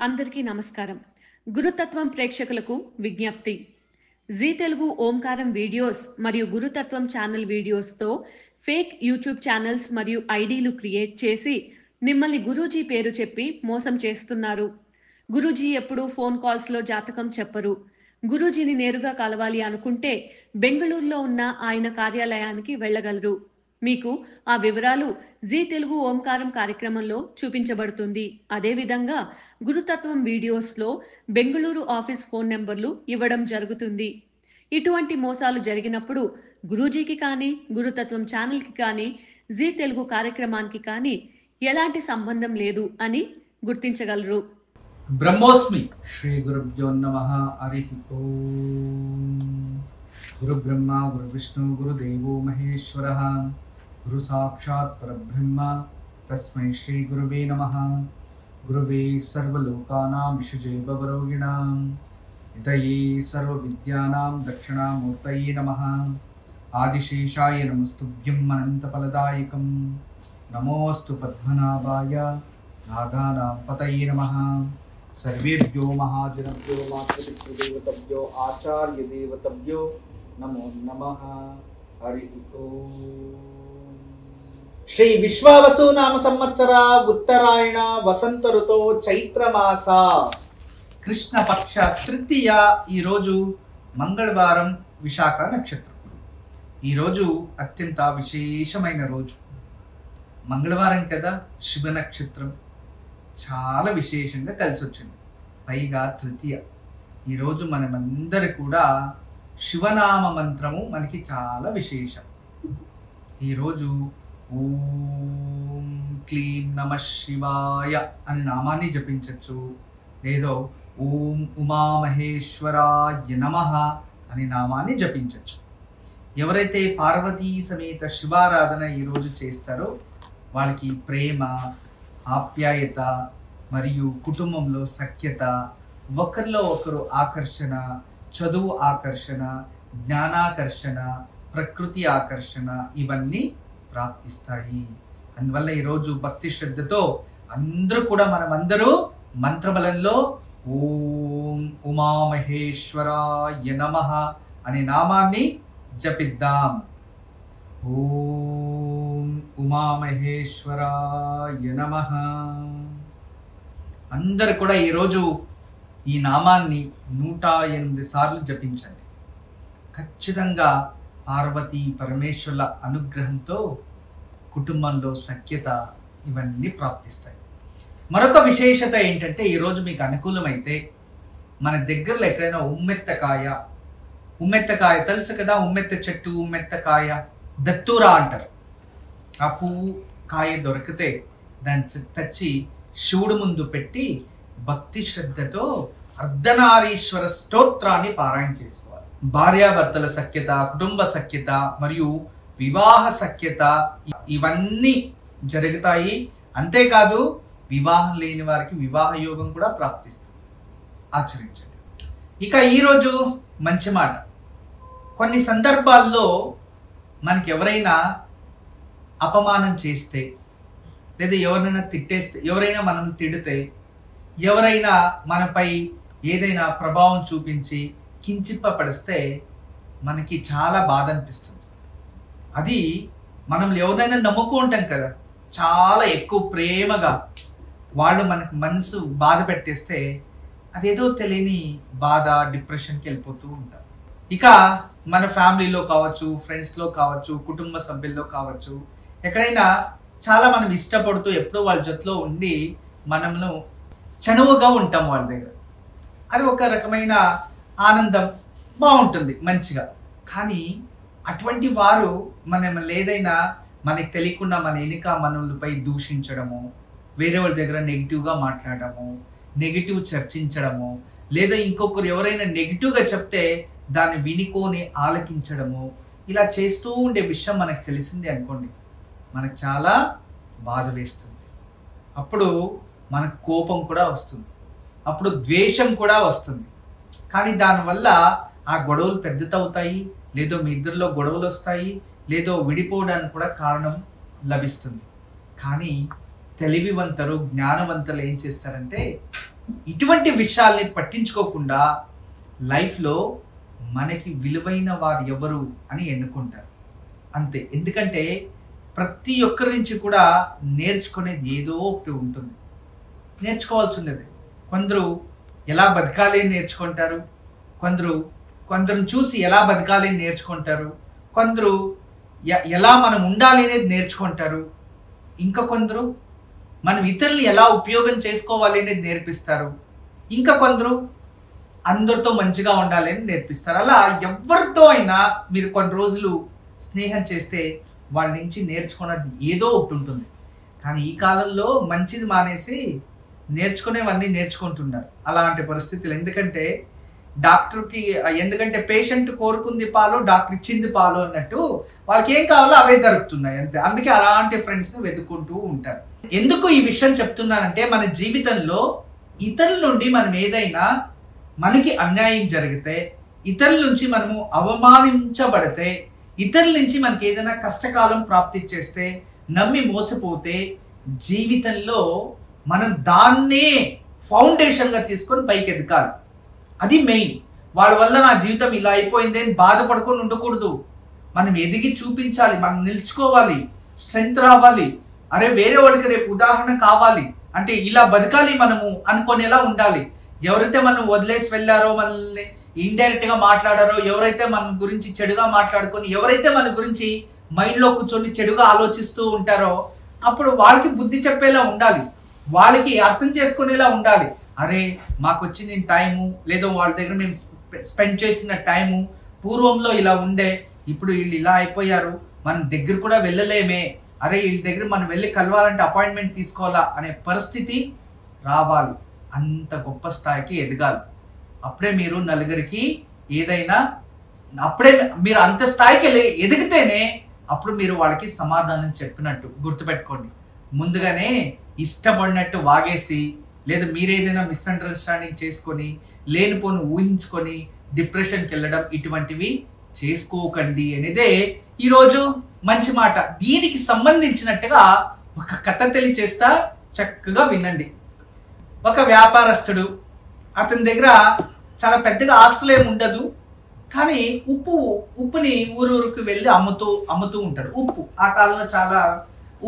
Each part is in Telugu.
అందరికీ నమస్కారం. గురుతత్వం ప్రేక్షకులకు విజ్ఞప్తి. జీ తెలుగు ఓంకారం వీడియోస్ మరియు గురుతత్వం ఛానల్ వీడియోస్‌తో ఫేక్ యూట్యూబ్ ఛానల్స్ మరియు ఐడీలు క్రియేట్ చేసి మిమ్మల్ని గురూజీ పేరు చెప్పి మోసం చేస్తున్నారు. గురూజీ ఎప్పుడూ ఫోన్ కాల్స్‌లో జాతకం చెప్పరు. గురూజీని నేరుగా కలవాలి అనుకుంటే బెంగుళూరులో ఉన్న ఆయన కార్యాలయానికి వెళ్ళగలరు. మీకు ఆ వివరాలు జీ తెలుగు ఓంకారం కార్యక్రమంలో చూపించబడుతుంది. అదేవిధంగా గురుతత్వం వీడియోస్‌లో బెంగుళూరు ఆఫీస్ ఫోన్ నంబర్లు ఇవ్వడం జరుగుతుంది. ఇటువంటి మోసాలు జరిగినప్పుడు గురూజీకి కానీ, గురుతత్వం ఛానల్‌కి కానీ, జీ తెలుగు కార్యక్రమానికి కానీ ఎలాంటి సంబంధం లేదు అని గుర్తించగలరు. బ్రహ్మోస్మి శ్రీ గురుభ్యో నమః. హరి ఓం. గురు బ్రహ్మ గురు విష్ణు గురుదేవో మహేశ్వరః. గురు సాక్షాత్ పరబ్రహ్మ తస్మై శ్రీ గురువే నమః. గురువే సర్వలోకానాం విషజే భవరోగిణాం హితయే సర్వవిద్యానాం దక్షిణామూర్తయే నమః. ఆదిశేషాయ నమస్తుభ్యం అనంతఫలదాయకం. నమోస్తు పద్మనాభాయ నాగానాం పతయే నమః. సర్వేభ్యో మహాజనభ్యో మాతృదేవతభ్యో ఆచార్యదేవతభ్యో నమో నమః. హరి ఓం. శ్రీ విశ్వావసు నామ సంవత్సర ఉత్తరాయణ వసంత ఋతో చైత్రమాస కృష్ణపక్ష తృతీయ. ఈరోజు మంగళవారం, విశాఖ నక్షత్రం. ఈరోజు అత్యంత విశేషమైన రోజు. మంగళవారం కదా, శుభ నక్షత్రం, చాలా విశేషంగా కలిసి వచ్చింది. పైగా తృతీయ. ఈరోజు మనమందరి కూడా శివనామ మంత్రము మనకి చాలా విశేషం. ఈరోజు ఓం క్లీం నమః శివాయ అని నామాన్ని జపించవచ్చు, లేదో ఓం ఉమామహేశ్వరాయ నమః అని నామాన్ని జపించవచ్చు. ఎవరైతే పార్వతీ సమేత శివారాధన ఈరోజు చేస్తారో వాళ్ళకి ప్రేమ, ఆప్యాయత మరియు కుటుంబంలో సఖ్యత, ఒకరిలో ఒకరు ఆకర్షణ, చదువు ఆకర్షణ, జ్ఞానాకర్షణ, ప్రకృతి ఆకర్షణ ఇవన్నీ ప్రాప్తిస్తాయి. అందువల్ల ఈరోజు భక్తి శ్రద్ధతో మనమందరూ మంత్రబలంలో ఓం ఉమామహేశ్వరాయ నమః అనే నామాన్ని జపిద్దాం. ఓం ఉమామహేశ్వరాయ నమః. అందరు కూడా ఈరోజు ఈ నామాన్ని 108 సార్లు జపించండి. ఖచ్చితంగా పార్వతీ పరమేశ్వరుల అనుగ్రహంతో కుటుంబంలో సఖ్యత ఇవన్నీ ప్రాప్తిస్తాయి. మరొక విశేషత ఏంటంటే, ఈరోజు మీకు అనుకూలమైతే మన దగ్గరలో ఎక్కడైనా ఉమ్మెత్తకాయ తెలుసు కదా, ఉమ్మెత్త చెట్టు, ఉమ్మెత్తకాయ దత్తూరా అంటారు. ఆ పువ్వు కాయ దొరికితే దాన్ని తెచ్చి శివుడు ముందు పెట్టి భక్తి శ్రద్ధతో అర్ధనారీశ్వర స్తోత్రాన్ని పారాయణ చేసుకోవాలి. భార్యాభర్తల సఖ్యత, కుటుంబ సఖ్యత మరియు వివాహ సఖ్యత ఇవన్నీ జరుగుతాయి. అంతేకాదు వివాహం లేని వారికి వివాహ యోగం కూడా ప్రాప్తిస్తుంది. ఆచరించండి. ఇక ఈరోజు మంచి మాట. కొన్ని సందర్భాల్లో మనకి ఎవరైనా అపమానం చేస్తే, లేదా ఎవరైనా తిట్టేస్తే, ఎవరైనా మనం తిడితే, ఎవరైనా మనపై ఏదైనా ప్రభావం చూపించి కించిప్పపడిస్తే మనకి చాలా బాధ అనిపిస్తుంది. అది మనం ఎవరైనా నమ్ముకుంటాం కదా, చాలా ఎక్కువ ప్రేమగా వాళ్ళు మనకు మనసు బాధ పెట్టేస్తే అదేదో తెలియని బాధ, డిప్రెషన్కి వెళ్ళిపోతూ ఉంటాం. ఇక మన ఫ్యామిలీలో కావచ్చు, ఫ్రెండ్స్లో కావచ్చు, కుటుంబ సభ్యుల్లో కావచ్చు, ఎక్కడైనా చాలా మనం ఇష్టపడుతూ ఎప్పుడూ వాళ్ళ జೊತೆలో ఉండి మనము చనువుగా ఉంటాం వాళ్ళ దగ్గర. అది ఒక రకమైన ఆనందం, బాగుంటుంది మంచిగా. కానీ అటువంటి వారు మనం ఏదైనా మనకి తెలియకుండా మన వెనుక మనలపై దూషించడము, వేరే వాళ్ళ దగ్గర నెగిటివ్గా మాట్లాడము, నెగిటివ్ చర్చించడము, లేదా ఇంకొకరు ఎవరైనా నెగిటివ్గా చెప్తే దాన్ని వినుకొని ఆలకించడము, ఇలా చేస్తూ ఉండే విషయం మనకు తెలిసింది అనుకోండి, మనకు చాలా బాధ వేస్తుంది. అప్పుడు మనకు కోపం కూడా వస్తుంది, అప్పుడు ద్వేషం కూడా వస్తుంది. కానీ దానివల్ల ఆ గొడవలు పెద్దతవుతాయి, లేదో మీ ఇద్దరిలో గొడవలు వస్తాయి, లేదో విడిపోవడానికి కూడా కారణం లభిస్తుంది. కానీ తెలివివంతరు, జ్ఞానవంతులు ఏం చేస్తారంటే ఇటువంటి విషయాల్ని పట్టించుకోకుండా లైఫ్లో మనకి విలువైన వారు ఎవరు అని ఎన్నుకుంటారు అంతే. ఎందుకంటే ప్రతి ఒక్కరి నుంచి కూడా నేర్చుకునేది ఏదో ఒకటి ఉంటుంది, నేర్చుకోవాల్సి ఉండేది. కొందరు ఎలా బతకాలి అని నేర్చుకుంటారు, కొందరు చూసి ఎలా బతకాలి అని నేర్చుకుంటారు, కొందరు ఎలా మనం ఉండాలి అనేది నేర్చుకుంటారు, ఇంకా కొందరు మనం ఇతరులు ఎలా ఉపయోగం చేసుకోవాలి అనేది నేర్పిస్తారు, ఇంకా కొందరు అందరితో మంచిగా ఉండాలి అని నేర్పిస్తారు. అలా ఎవరితో అయినా మీరు కొన్ని రోజులు స్నేహం చేస్తే వాళ్ళ నుంచి నేర్చుకున్నది ఏదో ఒకటి ఉంటుంది. కానీ ఈ కాలంలో మంచిది మానేసి నేర్చుకునేవన్నీ నేర్చుకుంటున్నారు అలాంటి పరిస్థితులు. ఎందుకంటే పేషెంట్ కోరుకుంది పాలు, డాక్టర్ ఇచ్చింది పాలు అన్నట్టు వాళ్ళకి ఏం కావాలో అవే దొరుకుతున్నాయి అంతే. అందుకే అలాంటి ఫ్రెండ్స్ని వెతుక్కుంటూ ఉంటారు. ఎందుకు ఈ విషయం చెప్తున్నానంటే మన జీవితంలో ఇతరుల నుండి మనం ఏదైనా మనకి అన్యాయం జరిగితే, ఇతరుల నుంచి మనము అవమానించబడితే, ఇతరుల నుంచి మనకి ఏదైనా కష్టకాలం ప్రాప్తిచ్చేస్తే, నమ్మి మోసపోతే జీవితంలో మనం దాన్నే ఫౌండేషన్గా తీసుకొని పైకి ఎదగాలి. అది మెయిన్. వాళ్ళ వల్ల నా జీవితం ఇలా అయిపోయింది అని బాధపడుకొని ఉండకూడదు. మనం ఎదిగి చూపించాలి, మనం నిలుచుకోవాలి, స్ట్రెంగ్త్ రావాలి. అరే వేరే వాళ్ళకి రేపు ఉదాహరణ కావాలి అంటే ఇలా బతకాలి మనము అనుకునేలా ఉండాలి. ఎవరైతే మనం వదిలేసి వెళ్ళారో, మనల్ని ఇండైరెక్ట్ గా మాట్లాడారో, ఎవరైతే మన గురించి చెడుగా మాట్లాడుకొని, ఎవరైతే మన గురించి మైండ్లో కూర్చొని చెడుగా ఆలోచిస్తూ ఉంటారో అప్పుడు వాళ్ళకి బుద్ధి చెప్పేలా ఉండాలి, వాళ్ళకి అర్థం చేసుకునేలా ఉండాలి. అరే మాకు వచ్చిన టైము, లేదా వాళ్ళ దగ్గర మేము స్పెండ్ చేసిన టైము పూర్వంలో ఇలా ఉండే, ఇప్పుడు వీళ్ళు ఇలా అయిపోయారు, మనం దగ్గర కూడా వెళ్ళలేమే, అరే వీళ్ళ దగ్గర మనం వెళ్ళి కలవాలంటే అపాయింట్మెంట్ తీసుకోవాలా అనే పరిస్థితి రావాలి. అంత గొప్ప స్థాయికి ఎదగాలి. అప్పుడే మీరు నలుగురికి ఏదైనా, అప్పుడే మీరు అంత స్థాయికి ఎదిగితేనే అప్పుడు మీరు వాళ్ళకి సమాధానం చెప్పినట్టు. గుర్తుపెట్టుకోండి, ముందుగానే ఇష్టపడినట్టు వాగేసి, లేదా మీరేదైనా మిస్అండర్స్టాండింగ్ చేసుకొని, లేనిపోని ఊహించుకొని డిప్రెషన్కి వెళ్ళడం, ఇటువంటివి చేసుకోకండి అనేదే ఈరోజు మంచి మాట. దీనికి సంబంధించినట్టుగా ఒక కథ తెలియచేస్తా, చక్కగా వినండి. ఒక వ్యాపారస్తుడు, అతని దగ్గర చాలా పెద్దగా ఆస్తులు ఏమి ఉండదు, కానీ ఉప్పుని ఊరూరికి వెళ్ళి అమ్ముతూ ఉంటాడు. ఉప్పు ఆ కాలంలో చాలా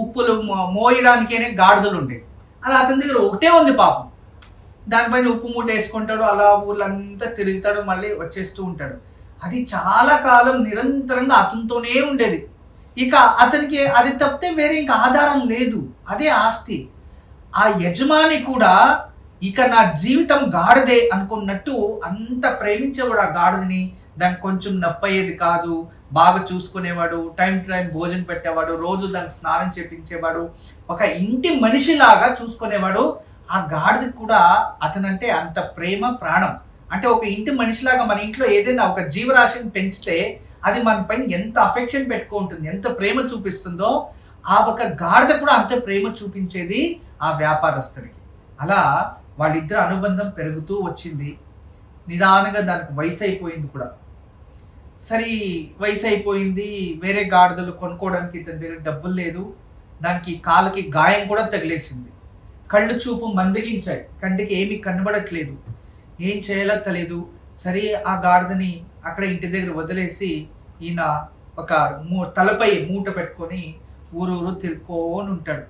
ఉప్పులు మోయడానికే గాడిదలు ఉండేవి. అలా అతని దగ్గర ఒకటే ఉంది పాపం. దానిపైన ఉప్పు మూట వేసుకుంటాడు, అలా ఊళ్ళంతా తిరుగుతాడు, మళ్ళీ వచ్చేస్తూ ఉంటాడు. అది చాలా కాలం నిరంతరంగా అతనితోనే ఉండేది. ఇక అతనికి అది తప్పితే వేరే ఇంకా ఆధారం లేదు, అదే ఆస్తి. ఆ యజమాని కూడా ఇక నా జీవితం గాడిదే అనుకున్నట్టు అంత ప్రేమించేవాడు ఆ గాడిదని. దానికి కొంచెం నప్పయ్యేది కాదు, బాగా చూసుకునేవాడు, టైం టు టైం భోజనం పెట్టేవాడు, రోజు దానికి స్నానం చేపించేవాడు, ఒక ఇంటి మనిషిలాగా చూసుకునేవాడు. ఆ గాడిదకి కూడా అతనంటే అంత ప్రేమ, ప్రాణం. అంటే ఒక ఇంటి మనిషిలాగా మన ఇంట్లో ఏదైనా ఒక జీవరాశిని పెంచితే అది మన పైన ఎంత అఫెక్షన్ పెట్టుకుంటుంది, ఎంత ప్రేమ చూపిస్తుందో, ఆ ఒక గాడిద కూడా అంత ప్రేమ చూపించేది ఆ వ్యాపారస్తుడికి. అలా వాళ్ళిద్దరు అనుబంధం పెరుగుతూ వచ్చింది. నిదానంగా దానికి వయసు అయిపోయింది కూడా. సరే వయసు అయిపోయింది, వేరే గాడిదలు కొనుక్కోవడానికి ఇతని దగ్గర డబ్బులు లేదు. దానికి కాలుకి గాయం కూడా తగిలేసింది, కళ్ళు చూపు మందగించాయి, కంటికి ఏమీ కనబడట్లేదు, ఏం చేయాలో తెలియదు. సరే ఆ గాడిదని అక్కడ ఇంటి దగ్గర వదిలేసి ఈయన ఒక తలపై మూట పెట్టుకొని ఊరూరు తిరుక్కొని ఉంటాడు.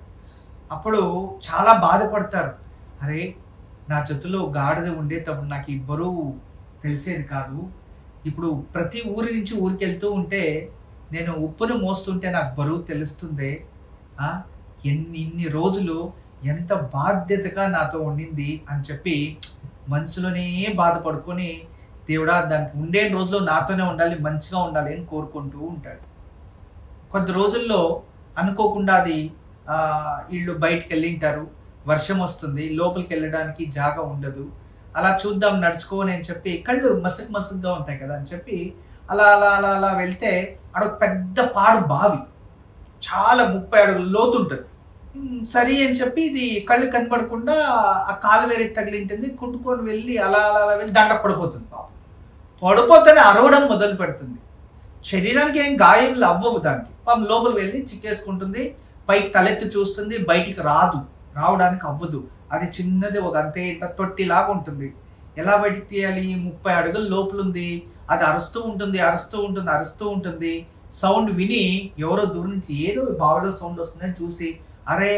అప్పుడు చాలా బాధపడతారు. అరే నా చేతిలో గాడిద ఉండేటప్పుడు నాకు ఈ బరువు తెలిసేది కాదు, ఇప్పుడు ప్రతి ఊరి నుంచి ఊరికి వెళ్తూ ఉంటే నేను ఉప్పును మోస్తుంటే నాకు బరువు తెలుస్తుంది. ఇన్ని రోజులు ఎంత బాధ్యతగా నాతో ఉండింది అని చెప్పి మనసులోనే బాధపడుకొని, దేవుడా దానికి ఉండే రోజుల్లో నాతోనే ఉండాలి, మంచిగా ఉండాలి అని కోరుకుంటూ ఉంటాడు. కొద్ది రోజుల్లో అనుకోకుండా అది వీళ్ళు బయటికి వెళ్ళింటారు, వర్షం వస్తుంది, లోపలికి వెళ్ళడానికి జాగా ఉండదు. అలా చూద్దాం నడుచుకోని అని చెప్పి, కళ్ళు మసుగ్గా ఉంటాయి కదా అని చెప్పి అలా అలా అలా అలా వెళ్తే అక్కడ పెద్ద పాడు బావి, చాలా 30 అడుగుల లోతు ఉంటుంది. సరే అని చెప్పి ఇది కళ్ళు కనబడకుండా ఆ కాలు వేరే తగిలింటుంది, కుట్టుకొని వెళ్ళి అలా అలా అలా వెళ్ళి దండ పడిపోతుంది. పాపం పడిపోతేనే అరవడం మొదలు పెడుతుంది. శరీరానికి ఏం గాయం అవ్వవు దానికి. పాపం లోపల వెళ్ళి చిక్కేసుకుంటుంది, పైకి తలెత్తి చూస్తుంది, బయటికి రావడానికి అవ్వదు. అది చిన్నది, ఒక అంతే ఇంత తొట్టిలాగా ఉంటుంది. ఎలా బయటికి తీయాలి? 30 అడుగుల లోపల ఉంది. అది అరుస్తూ ఉంటుంది. సౌండ్ విని ఎవరో దూరం నుంచి ఏదో బావిలో సౌండ్ వస్తుందని చూసి, అరే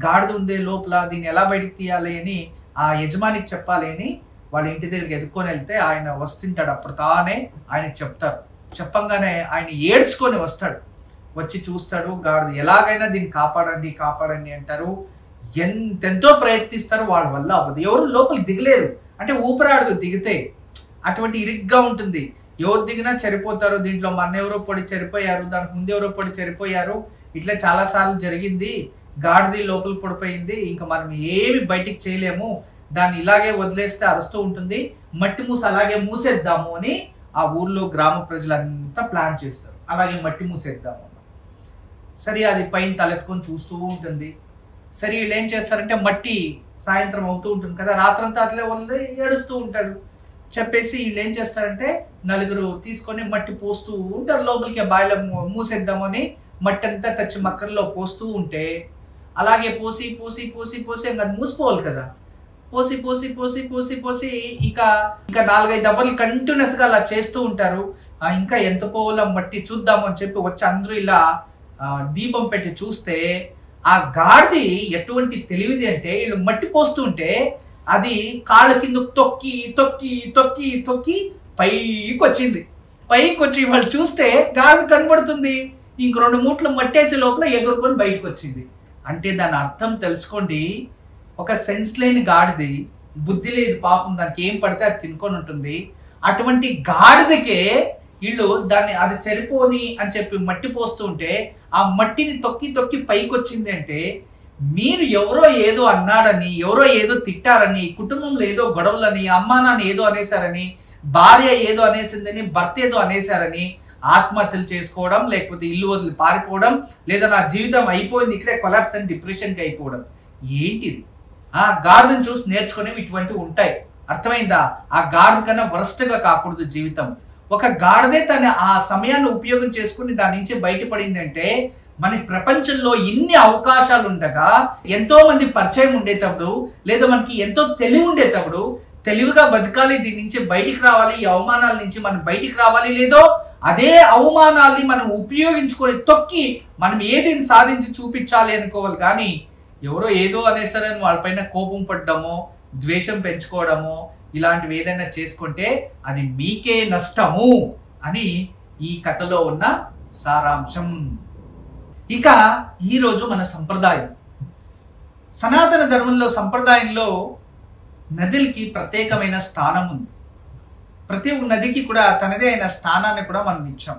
గాడిద ఉందే లోపల, దీన్ని ఎలా బయటికి తీయాలి అని ఆ యజమానికి చెప్పాలి అని వాళ్ళ ఇంటి దగ్గరికి ఎదుక్కొని వెళ్తే ఆయన వస్తుంటాడు. అప్పుడు తానే ఆయనకి చెప్తారు. చెప్పంగానే ఆయన ఏడ్చుకొని వస్తాడు. వచ్చి చూస్తాడు, గాడిద. ఎలాగైనా దీన్ని కాపాడండి అంటారు. ఎంతెంతో ప్రయత్నిస్తారు, వాళ్ళ వల్ల అవ్వదు. ఎవరు లోపల దిగలేరు, అంటే ఊపిరాడదు దిగితే. అటువంటి ఇరుగ్గా ఉంటుంది. ఎవరు దిగినా చనిపోతారు. దీంట్లో మన ఎవరో పడి చనిపోయారు, దానికి ముందు ఎవరో పడి చనిపోయారు. ఇట్లా చాలా సార్లు జరిగింది. గాడిద లోపల పడిపోయింది, ఇంకా మనం ఏమి బయటికి చేయలేము, దాన్ని ఇలాగే వదిలేస్తే అరుస్తూ ఉంటుంది, మట్టి మూస అలాగే మూసేద్దాము అని ఆ ఊర్లో గ్రామ ప్రజలంతా ప్లాన్ చేస్తారు. అలాగే మట్టి మూసేద్దాము. సరే అది పైన తలెత్తుకొని చూస్తూ ఉంటుంది. సరే వీళ్ళు ఏం చేస్తారంటే, మట్టి సాయంత్రం అవుతూ ఉంటుంది కదా, రాత్రంతా అట్లే వదిలి ఏడుస్తూ ఉంటాడు. చెప్పేసి వీళ్ళు ఏం చేస్తారంటే, నలుగురు తీసుకొని మట్టి పోస్తూ ఉంటారు లోపలికి. బాయిలో మూసేద్దామని మట్టి అంతా తెచ్చి మక్కర్లో పోస్తూ ఉంటే, అలాగే పోసి అది మూసిపోవాలి కదా. పోసి ఇక 4-5 దెబ్బలు కంటిన్యూస్ గా అలా చేస్తూ ఉంటారు. ఇంకా ఎంత పోవాలో మట్టి చూద్దాము అని చెప్పి వచ్చి అందరూ ఇలా దీపం పెట్టి చూస్తే, ఆ గాడిది ఎటువంటి తెలివిది అంటే, వీళ్ళు మట్టి పోస్తుంటే అది కాళ్ళ కింద తొక్కి పైకి వచ్చింది. వాళ్ళు చూస్తే గాడిద కనబడుతుంది. ఇంక 2 మూట్లు మట్టేసే లోపల ఎగురుకొని బయటకు వచ్చింది. అంటే దాని అర్థం తెలుసుకోండి, ఒక సెన్స్ లేని గాడిది, బుద్ధి లేదు పాపం, దానికి ఏం పడితే అది తినుకొని ఉంటుంది. అటువంటి గాడిదకే వీళ్ళు దాన్ని అది చనిపోని అని చెప్పి మట్టి పోస్తూ ఉంటే, ఆ మట్టిని తొక్కి పైకి వచ్చింది. అంటే మీరు ఎవరో ఏదో అన్నాడని, ఎవరో ఏదో తిట్టారని, కుటుంబంలో ఏదో గొడవలని, అమ్మా నాన్న ఏదో అనేసారని, భార్య ఏదో అనేసిందని, భర్త ఏదో అనేసారని ఆత్మహత్యలు చేసుకోవడం, లేకపోతే ఇల్లు వదిలి పారిపోవడం, లేదా నా జీవితం అయిపోయింది ఇక్కడే కొలాప్స్ అని డిప్రెషన్కి అయిపోవడం. ఏంటిది? ఆ గాడిదని చూసి నేర్చుకునేవి ఇటువంటివి ఉంటాయి. అర్థమైందా? ఆ గాడిద కన్నా వరస్ట్గా కాకూడదు జీవితం. ఒక గాడిదే తన ఆ సమయాన్ని ఉపయోగం చేసుకుని దాని నుంచి బయటపడింది అంటే, మన ప్రపంచంలో ఇన్ని అవకాశాలు ఉండగా, ఎంతో మంది పరిచయం ఉండేటప్పుడు, లేదా మనకి ఎంతో తెలివి ఉండేటప్పుడు, తెలివిగా బతకాలి, దీని నుంచి బయటికి రావాలి, ఈ అవమానాల నుంచి మనం బయటికి రావాలి, లేదో అదే అవమానాల్ని మనం ఉపయోగించుకొని తొక్కి మనం ఏదైనా సాధించి చూపించాలి అనుకోవాలి. కానీ ఎవరో ఏదో అనేసరని వాళ్ళపైన కోపం పడ్డమో, ద్వేషం పెంచుకోవడమో, ఇలాంటివి ఏదైనా చేసుకుంటే అది మీకే నష్టము అని ఈ కథలో ఉన్న సారాంశం. ఇక ఈరోజు మన సంప్రదాయం, సనాతన ధర్మంలో సంప్రదాయంలో నదులకి ప్రత్యేకమైన స్థానం ఉంది. ప్రతి నదికి కూడా తనదే అయిన స్థానాన్ని కూడా మనం ఇచ్చాం.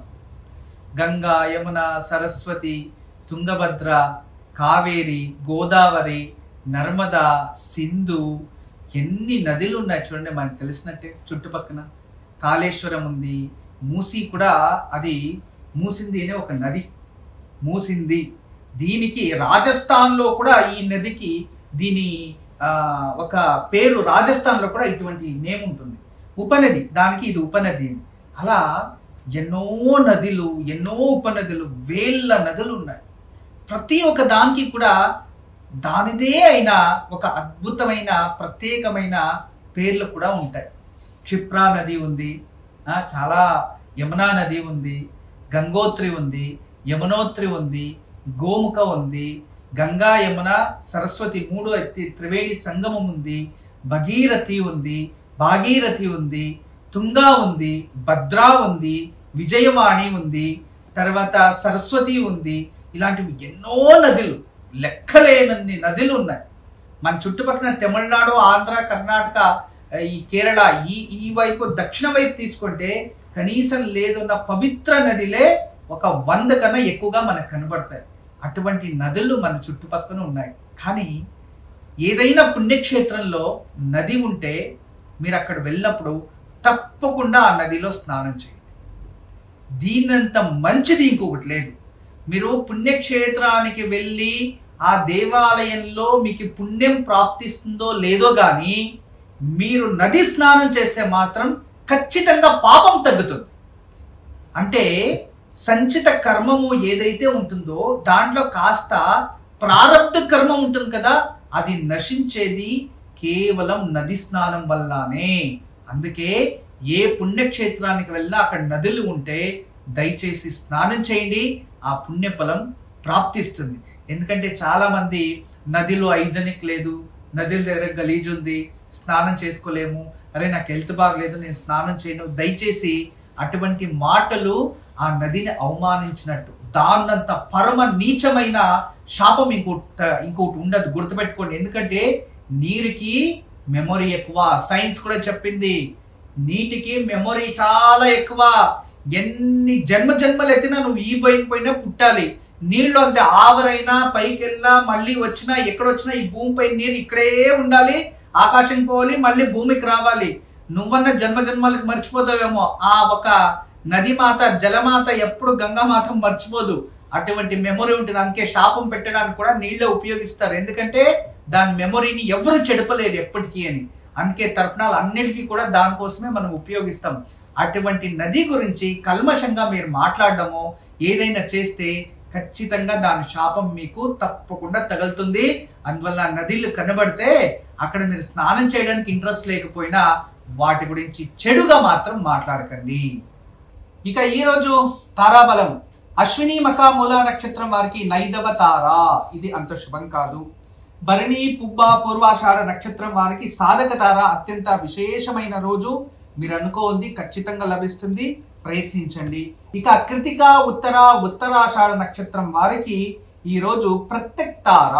గంగా, యమున, సరస్వతి, తుంగభద్ర, కావేరి, గోదావరి, నర్మదా, సింధు, ఎన్ని నదులు ఉన్నాయి చూడండి మనకు తెలిసినట్టే. చుట్టుపక్కన కాళేశ్వరం ఉంది, మూసి కూడా, అది మూసింది అనే ఒక నది, మూసింది. దీనికి రాజస్థాన్లో కూడా ఈ నదికి దీని ఒక పేరు, రాజస్థాన్లో కూడా ఇటువంటి నేమ్ ఉంటుంది, ఉపనది. దానికి ఇది ఉపనది. అలా ఎన్నో నదులు, ఎన్నో ఉపనదులు, వేల నదులు ఉన్నాయి. ప్రతి ఒక్క దానికి కూడా దానిదే అయిన ఒక అద్భుతమైన ప్రత్యేకమైన పేర్లు కూడా ఉంటాయి. క్షిప్రా నది ఉంది, చాలా యమునా నది ఉంది, గంగోత్రి ఉంది, యమునోత్రి ఉంది, గోముఖ ఉంది, గంగా, యమున, సరస్వతి 3 త్రివేణి సంగమం ఉంది, భగీరథి ఉంది, భాగీరథి ఉంది, తుంగా ఉంది, భద్రా ఉంది, విజయవాణి ఉంది, తర్వాత సరస్వతి ఉంది. ఇలాంటివి ఎన్నో నదులు, లెక్కలేనన్ని నదులు ఉన్నాయి. మన చుట్టుపక్కల తమిళనాడు, ఆంధ్ర, కర్ణాటక, ఈ కేరళ, ఈ వైపు దక్షిణ వైపు తీసుకుంటే కనీసం లేదున్న పవిత్ర నదిలే ఒక 100 కన్నా ఎక్కువగా మనకు కనబడతాయి. అటువంటి నదులు మన చుట్టుపక్కల ఉన్నాయి. కానీ ఏదైనా పుణ్యక్షేత్రంలో నది ఉంటే మీరు అక్కడ వెళ్ళినప్పుడు తప్పకుండా ఆ నదిలో స్నానం చేయండి. దీనంత మంచిది ఇంకొకటి లేదు. మీరు పుణ్యక్షేత్రానికి వెళ్ళి ఆ దేవాలయంలో మీకు పుణ్యం ప్రాప్తిస్తుందో లేదో కానీ, మీరు నది స్నానం చేస్తే మాత్రం ఖచ్చితంగా పాపం తగ్గుతుంది. అంటే సంచిత కర్మము ఏదైతే ఉంటుందో దాంట్లో కాస్త ప్రారబ్ధ కర్మ ఉంటుంది కదా, అది నశించేది కేవలం నది స్నానం వల్లనే. అందుకే ఏ పుణ్యక్షేత్రానికి వెళ్ళినా అక్కడ నదులు ఉంటే దయచేసి స్నానం చేయండి, ఆ పుణ్యఫలం ప్రాప్తిస్తుంది. ఎందుకంటే చాలా మంది నదిలో హైజెనిక్ లేదు, నదిల దగ్గర గలీజ్ ఉంది, స్నానం చేసుకోలేము, అరే నాకు హెల్త్ బాగలేదు నేను స్నానం చేయను. దయచేసి అటువంటి మాటలు ఆ నదిని అవమానించినట్టు. దాన్నంత పరమ నీచమైన శాపం ఇంకోటి ఉండదు, గుర్తుపెట్టుకోండి. ఎందుకంటే నీరుకి మెమొరీ ఎక్కువ. సైన్స్ కూడా చెప్పింది నీటికి మెమొరీ చాలా ఎక్కువ. ఎన్ని జన్మలు ఎత్తినా నువ్వు ఈ పోయినా పుట్టాలి. నీళ్ళు అంతే, ఆవరైనా పైకి వెళ్ళినా మళ్ళీ వచ్చినా ఎక్కడొచ్చినా ఈ భూమిపై నీరు ఇక్కడే ఉండాలి, ఆకాశం పోవాలి, మళ్ళీ భూమికి రావాలి. నువ్వన్న జన్మలకు మర్చిపోతావేమో, ఆ ఒక నది మాత జలమాత ఎప్పుడు గంగామాత మర్చిపోదు. అటువంటి మెమొరీ ఉంటుంది. అందుకే శాపం పెట్టడానికి కూడా నీళ్ళే ఉపయోగిస్తారు. ఎందుకంటే దాని మెమొరీని ఎవరు చెడపలేరు ఎప్పటికీ అని. అందుకే తర్పణాలు అన్నిటికీ కూడా దానికోసమే మనం ఉపయోగిస్తాం. అటువంటి నది గురించి కల్మషంగా మీరు మాట్లాడడమో ఏదైనా చేస్తే ఖచ్చితంగా దాని శాపం మీకు తప్పకుండా తగులుతుంది. అందువల్ల నదిలు కనబడితే అక్కడ మీరు స్నానం చేయడానికి ఇంట్రెస్ట్ లేకపోయినా వాటి గురించి చెడుగా మాత్రం మాట్లాడకండి. ఇక ఈరోజు తారాబలం అశ్విని మఖా మూలా నక్షత్రం వారికి నైదవ తార, ఇది అంత శుభం కాదు. భరణి పుబ్బ పూర్వాషాఢ నక్షత్రం వారికి సాధక తార, అత్యంత విశేషమైన రోజు. మీరు అనుకోండి ఖచ్చితంగా లభిస్తుంది, ప్రయత్నించండి. ఇక కృతిక ఉత్తరాషాఢ నక్షత్రం వారికి ఈ రోజు ప్రత్యక్ తార,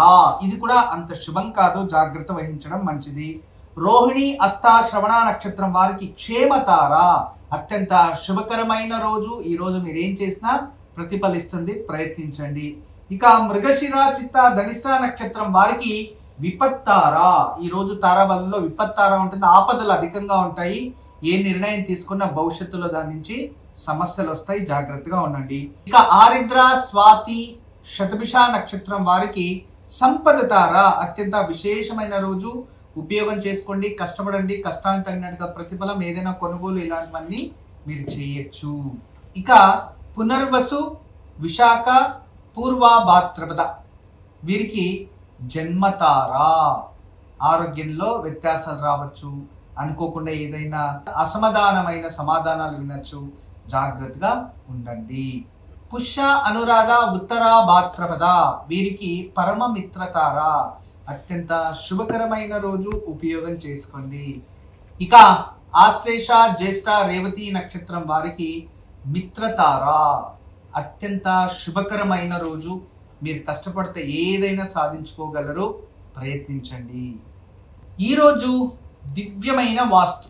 ఇది కూడా అంత శుభం కాదు, జాగ్రత్త వహించడం మంచిది. రోహిణి శ్రవణ నక్షత్రం వారికి క్షేమ తార, అత్యంత శుభకరమైన రోజు. ఈ రోజు మీరు ఏం చేసినా ప్రతిఫలిస్తుంది, ప్రయత్నించండి. ఇక మృగశిర చిత్త ధనిష్ట నక్షత్రం వారికి విపత్తార, ఈ రోజు తారాబలంలో విపత్తార ఉంటుంది. ఆపదలు అధికంగా ఉంటాయి. ఏ నిర్ణయం తీసుకున్నా భవిష్యత్తులో దాని నుంచి సమస్యలు వస్తాయి, జాగ్రత్తగా ఉండండి. ఇక ఆరిద్ర స్వాతి శతభిష నక్షత్రం వారికి సంపద తార, అత్యంత విశేషమైన రోజు. ఉపయోగం చేసుకోండి, కష్టపడండి, కష్టానికి తగినట్టుగా ప్రతిఫలం, ఏదైనా కొనుగోలు ఇలాంటివన్నీ మీరు చేయొచ్చు. ఇక పునర్వసు విశాఖ పూర్వభాద్రపద వీరికి జన్మతార, ఆరోగ్యంలో వ్యత్యాసాలు రావచ్చు, అనుకోకుండా ఏదైనా అసమాధానమైన సమాధానాలు వినొచ్చు, జాగ్రత్తగా ఉండండి. పుష్య అనురాధ ఉత్తరాభాద్రపద వీరికి పరమ మిత్రతార, అత్యంత శుభకరమైన రోజు, ఉపయోగం చేసుకోండి. ఇక ఆశ్లేష జ్యేష్ఠ రేవతి నక్షత్రం వారికి మిత్రతార, అత్యంత శుభకరమైన రోజు. మీరు కష్టపడితే ఏదైనా సాధించుకోగలరు, ప్రయత్నించండి. ఈరోజు దివ్యమైన వాస్తు.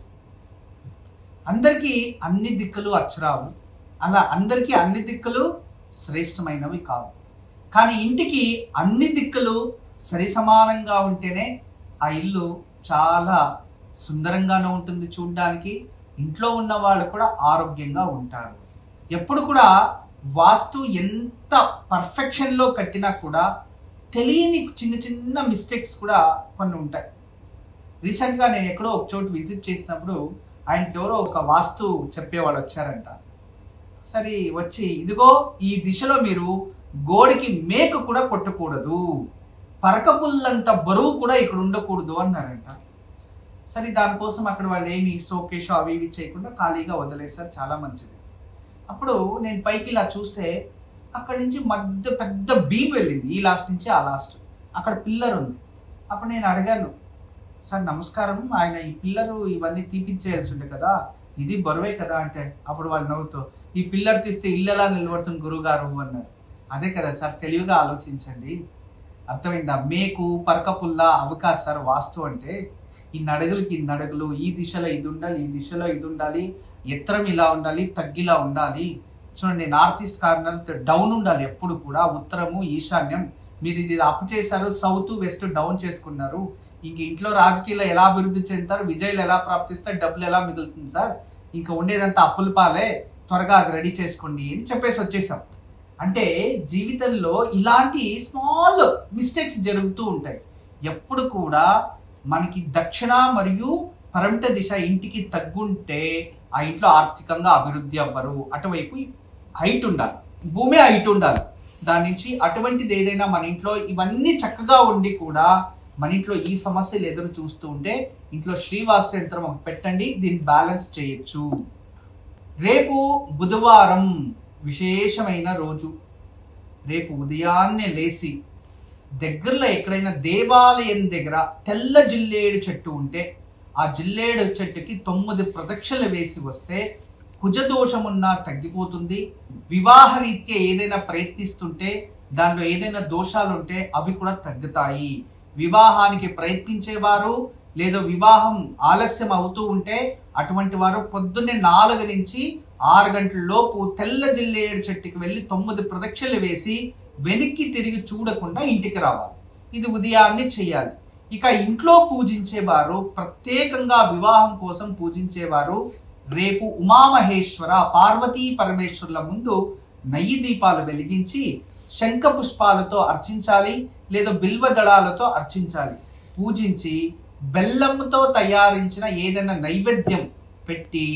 అందరికీ అన్ని దిక్కులు అచ్చరావు, అలా అందరికీ అన్ని దిక్కులు శ్రేష్టమైనవి కావు. కానీ ఇంటికి అన్ని దిక్కులు సరి సమానంగా ఉంటేనే ఆ ఇల్లు చాలా సుందరంగానే ఉంటుంది చూడడానికి. ఇంట్లో ఉన్న వాళ్ళు కూడా ఆరోగ్యంగా ఉంటారు. ఎప్పుడు కూడా వాస్తు ఎంత పర్ఫెక్షన్లో కట్టినా కూడా తెలియని చిన్న మిస్టేక్స్ కూడా కొన్ని ఉంటాయి. రీసెంట్గా నేను ఎక్కడో ఒక చోటు విజిట్ చేసినప్పుడు ఆయనకి ఎవరో ఒక వాస్తు చెప్పేవాళ్ళు వచ్చారంట. సరే వచ్చి, ఇదిగో ఈ దిశలో మీరు గోడకి మేకు కూడా కొట్టకూడదు, పరకపుల్లంత బరువు కూడా ఇక్కడ ఉండకూడదు అన్నారంట. సరే దానికోసం అక్కడ వాళ్ళు ఏమి షోకేషో అవి ఇవి చేయకుండా ఖాళీగా వదిలేశారు, చాలా మంచిది. అప్పుడు నేను పైకి ఇలా చూస్తే అక్కడి నుంచి మధ్య పెద్ద బీమ్ వెళ్ళింది, ఈ లాస్ట్ నుంచి ఆ లాస్ట్. అక్కడ పిల్లర్ ఉంది. అప్పుడు నేను అడిగాను, సార్ నమస్కారం, ఆయన ఈ పిల్లరు ఇవన్నీ తీపించేయాల్సి ఉండే కదా, ఇది బరువే కదా అంటే, అప్పుడు వాళ్ళు నవ్వుతూ, ఈ పిల్లర్ తీస్తే ఇల్లు ఎలా నిలబడుతుంది గురుగారు అన్నారు. అదే కదా సార్, తెలివిగా ఆలోచించండి, అర్థమైందా? మేకు పరకపుల్ల అవి కాదు సార్ వాస్తు అంటే. ఈ నడగలకి ఈ నడగలు, ఈ దిశలో ఇది ఉండాలి, ఈ దిశలో ఇది ఉండాలి, ఎత్తరం ఇలా ఉండాలి, తగ్గిలా ఉండాలి. చూడండి, నార్త్ ఈస్ట్ కార్నర్ డౌన్ ఉండాలి ఎప్పుడు కూడా, ఉత్తరము ఈశాన్యం. మీరు ఇది అప్ చేశారు, సౌత్ వెస్ట్ డౌన్ చేసుకున్నారు. ఇంక ఇంట్లో రాజకీయాలు ఎలా అభివృద్ధి చెందుతారు, విజయాలు ఎలా ప్రాప్తిస్తారు, డబ్బులు ఎలా మిగులుతుంది సార్, ఇంకా ఉండేదంతా అప్పుల పాలే, త్వరగా అది రెడీ చేసుకోండి అని చెప్పేసి వచ్చేసాం. అంటే జీవితంలో ఇలాంటి స్మాల్ మిస్టేక్స్ జరుగుతూ ఉంటాయి. ఎప్పుడు కూడా మనకి దక్షిణ మరియు పరమిట దిశ ఇంటికి తగ్గుంటే ఆ ఇంట్లో ఆర్థికంగా అభివృద్ధి అవ్వరు. అటువైపు హైట్ ఉండాలి, భూమి హైట్ ఉండాలి. దాని నుంచి అటువంటిది ఏదైనా మన ఇంట్లో ఇవన్నీ చక్కగా ఉండి కూడా మన ఇంట్లో ఈ సమస్యలు ఎదురు చూస్తూ ఉంటే ఇంట్లో శ్రీవాస్తు యంత్రం ఒక పెట్టండి, దీన్ని బ్యాలెన్స్ చేయొచ్చు. రేపు బుధవారం విశేషమైన రోజు. రేపు ఉదయాన్నే లేచి దగ్గరలో ఎక్కడైనా దేవాలయం దగ్గర తెల్ల జిల్లేడు చెట్టు ఉంటే ఆ జిల్లేడు చెట్టుకి 9 ప్రదక్షిణలు వేసి వస్తే కుజదోషమున్నా తగ్గిపోతుంది. వివాహరీత్యా ఏదైనా ప్రయత్నిస్తుంటే దానిలో ఏదైనా దోషాలు ఉంటే అవి కూడా తగ్గుతాయి. వివాహానికి ప్రయత్నించేవారు లేదా వివాహం ఆలస్యం అవుతూ ఉంటే అటువంటి వారు పొద్దున్నే 4 నుంచి 6 గంటల లోపు తెల్ల జిల్లేడు చెట్టుకి వెళ్ళి 9 ప్రదక్షిణలు వేసి వెనక్కి తిరిగి చూడకుండా ఇంటికి రావాలి. ఇది ఉదయాన్నే చేయాలి. ఇక ఇంట్లో పూజించేవారు, ప్రత్యేకంగా వివాహం కోసం పూజించేవారు రేపు ఉమామహేశ్వర పార్వతీ పరమేశ్వరుల ముందు నెయ్యి దీపాలు వెలిగించి శంఖ పుష్పాలతో అర్చించాలి లేదా బిల్వ దళాలతో అర్చించాలి. పూజించి బెల్లంతో తయారించిన ఏదైనా నైవేద్యం పెట్టి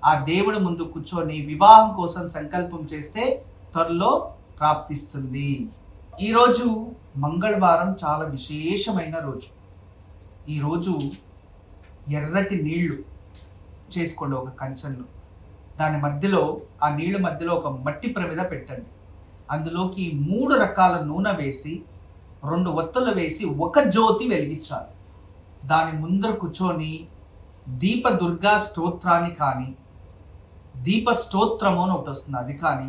ఆ దేవుడి ముందు కూర్చొని వివాహం కోసం సంకల్పం చేస్తే త్వరలో ప్రాప్తిస్తుంది. ఈరోజు మంగళవారం చాలా విశేషమైన రోజు. ఈరోజు ఎర్రటి నీళ్లు చేసుకోండి ఒక కంచంలో. దాని మధ్యలో ఆ నీళ్ళ మధ్యలో ఒక మట్టి ప్రమిద పెట్టండి. అందులోకి 3 రకాల నూనె వేసి 2 ఒత్తులు వేసి ఒక జ్యోతి వెలిగించాలి. దాని ముందర కూర్చొని దీప దుర్గా స్తోత్రాన్ని కానీ, దీప స్తోత్రము అని ఒకటి వస్తుంది అది కానీ,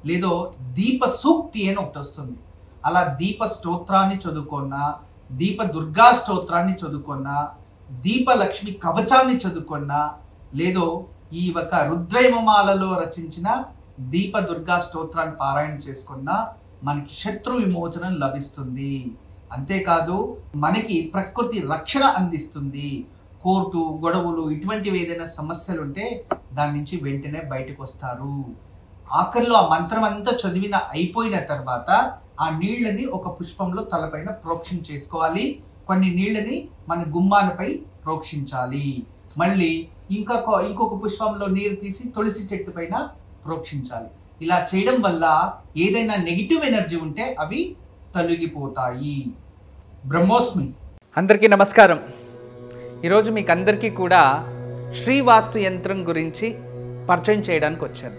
లేదో దీప సూక్తి అని ఒకటి వస్తుంది. అలా దీప స్తోత్రాన్ని చదువుకున్నా, దీప దుర్గా స్తోత్రాన్ని చదువుకున్నా, దీప లక్ష్మి కవచాన్ని చదువుకున్నా, లేదో ఈ ఒక రుద్రైమమాలలో రచించిన దీప దుర్గా స్తోత్రాన్ని పారాయణ చేసుకున్నా మనకి శత్రు విమోచనం లభిస్తుంది. అంతేకాదు మనకి ప్రకృతి రక్షణ అందిస్తుంది. కోర్టు గొడవలు ఇటువంటివి ఏదైనా సమస్యలు ఉంటే దాని నుంచి వెంటనే బయటకు వస్తారు. ఆఖరిలో ఆ మంత్రం అంతా చదివిన అయిపోయిన తర్వాత ఆ నీళ్ళని ఒక పుష్పంలో తలపైన ప్రోక్షణ చేసుకోవాలి. కొన్ని నీళ్ళని మన గుమ్మాలపై ప్రోక్షించాలి. మళ్ళీ ఇంకొక పుష్పంలో నీరు తీసి తులసి చెట్టు పైన ప్రోక్షించాలి. ఇలా చేయడం వల్ల ఏదైనా నెగిటివ్ ఎనర్జీ ఉంటే అవి తొలగిపోతాయి. బ్రహ్మోస్మి. అందరికీ నమస్కారం. ఈరోజు మీకు అందరికీ కూడా శ్రీవాస్తు యంత్రం గురించి పరిచయం చేయడానికి వచ్చాను.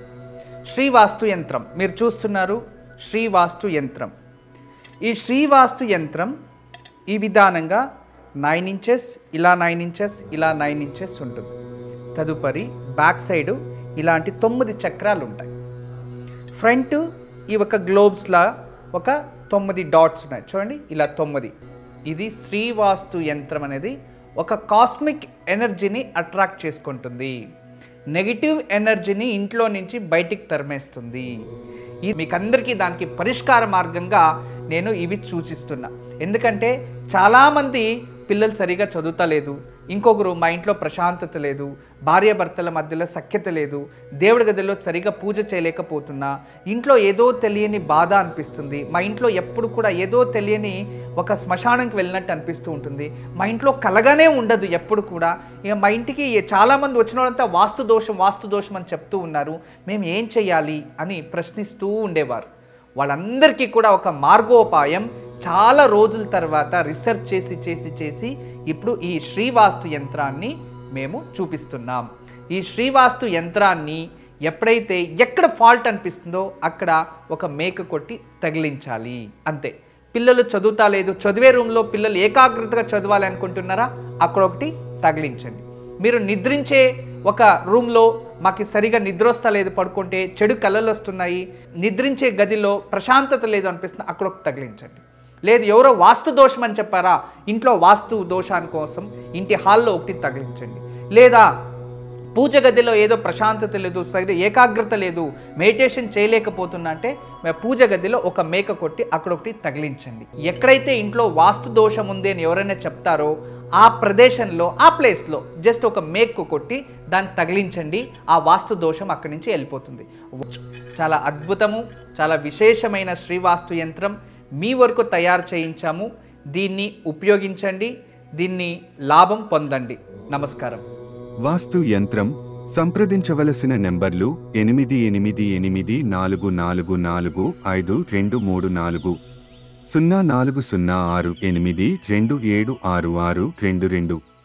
శ్రీవాస్తు యంత్రం మీరు చూస్తున్నారు. శ్రీవాస్తు యంత్రం. ఈ శ్రీవాస్తు యంత్రం ఈ విధానంగా 9 ఇంచెస్, ఇలా 9 ఇంచెస్, ఇలా 9 ఇంచెస్ ఉంటుంది. తదుపరి బ్యాక్ సైడు ఇలాంటి 9 చక్రాలు ఉంటాయి. ఫ్రంట్ ఈ ఒక గ్లోబ్స్లా ఒక 9 డాట్స్ ఉన్నాయి చూడండి, ఇలా 9. ఇది శ్రీవాస్తు యంత్రం అనేది ఒక కాస్మిక్ ఎనర్జీని అట్రాక్ట్ చేసుకుంటుంది. నెగిటివ్ ఎనర్జీని ఇంట్లో నుంచి బయటికి తరిమేస్తుంది. మీకు అందరికీ దానికి పరిష్కార మార్గంగా నేను ఇవి సూచిస్తున్నా. ఎందుకంటే చాలామంది పిల్లలు సరిగా చదువుతలేదు, ఇంకొకరు మా ఇంట్లో ప్రశాంతత లేదు, భార్యాభర్తల మధ్యలో సఖ్యత లేదు, దేవుడి గదిలో సరిగా పూజ చేయలేకపోతున్నా, ఇంట్లో ఏదో తెలియని బాధ అనిపిస్తుంది, మా ఇంట్లో ఎప్పుడు కూడా ఏదో తెలియని ఒక శ్మశానంకి వెళ్ళినట్టు అనిపిస్తూ ఉంటుంది, మా ఇంట్లో కలగానే ఉండదు ఎప్పుడు కూడా. ఇక మా ఇంటికి చాలామంది వచ్చిన వాళ్ళంతా వాస్తు దోషం అని చెప్తూ ఉన్నారు, మేము ఏం చేయాలి అని ప్రశ్నిస్తూ ఉండేవారు. వాళ్ళందరికీ కూడా ఒక మార్గోపాయం చాలా రోజుల తర్వాత రీసెర్చ్ చేసి ఇప్పుడు ఈ శ్రీవాస్తు యంత్రాన్ని మేము చూపిస్తున్నాం. ఈ శ్రీవాస్తు యంత్రాన్ని ఎప్పుడైతే ఎక్కడ ఫాల్ట్ అనిపిస్తుందో అక్కడ ఒక మేక కొట్టి తగిలించాలి, అంతే. పిల్లలు చదువుతా లేదు, చదివే రూమ్లో పిల్లలు ఏకాగ్రతగా చదవాలి అనుకుంటున్నారా, అక్కడ ఒకటి తగిలించండి. మీరు నిద్రించే ఒక రూమ్లో మాకు సరిగా నిద్ర వస్తలేదు, పడుకుంటే చెడు కళలు వస్తున్నాయి, నిద్రించే గదిలో ప్రశాంతత లేదు అనిపిస్తుంది, అక్కడ ఒకటి తగిలించండి. లేదు ఎవరో వాస్తు దోషం అని చెప్పారా, ఇంట్లో వాస్తు దోషాని కోసం ఇంటి హాల్లో ఒకటి తగిలించండి. లేదా పూజ గదిలో ఏదో ప్రశాంతత లేదు, సరిగ్గా ఏకాగ్రత లేదు, మెడిటేషన్ చేయలేకపోతున్నా అంటే పూజ గదిలో ఒక మేక కొట్టి అక్కడ ఒకటి తగిలించండి. ఎక్కడైతే ఇంట్లో వాస్తు దోషం ఉంది అని ఎవరైనా చెప్తారో ఆ ప్రదేశంలో ఆ ప్లేస్లో జస్ట్ ఒక మేకు కొట్టి దాన్ని తగిలించండి, ఆ వాస్తు దోషం అక్కడి నుంచి వెళ్ళిపోతుంది. చాలా అద్భుతము, చాలా విశేషమైన శ్రీవాస్తు యంత్రం మీ వరకు తయారు చేయించాము. దీన్ని ఉపయోగించండి, దీన్ని లాభం పొందండి. నమస్కారం. వాస్తు యంత్రం సంప్రదించవలసిన నెంబర్లు 8884445234, 040682766622